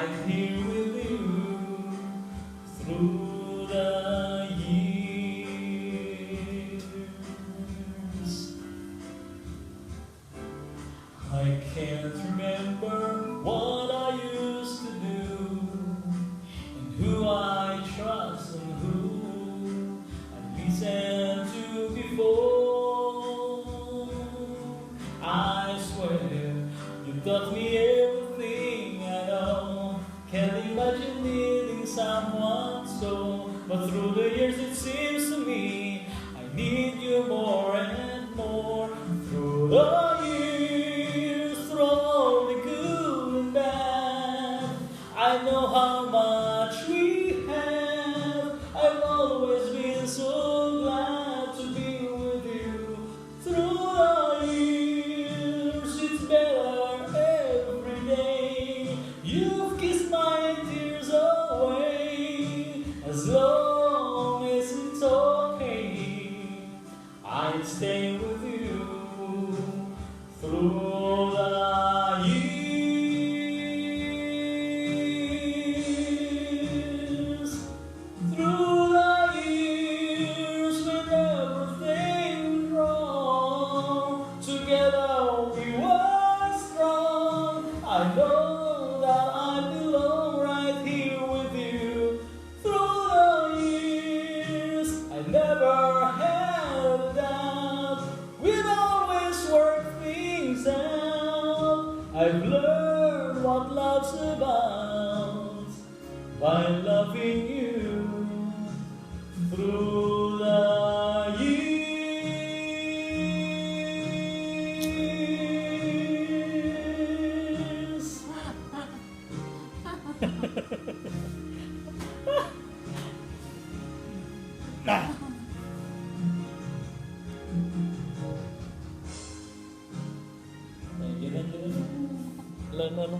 right here with you through the years. I can't remember what I used to do and who I trust and who I listened to before. I swear you taught me everything I know. Can't imagine needing someone so, but through the years it seems to me I need you more and more. Through the years, through all the good and bad, I know how much we have. I've always been so glad to be with you. Through the years, it's better every day. You've kissed my tears away. As long as it's okay, I'd stay with you through the years. Through the years when everything went wrong, together we were strong. I know that I belong right here with you. Through the years, I never had a doubt. We've always worked things out. I've learned what love's about by loving you through the years. Ganyan. Ano?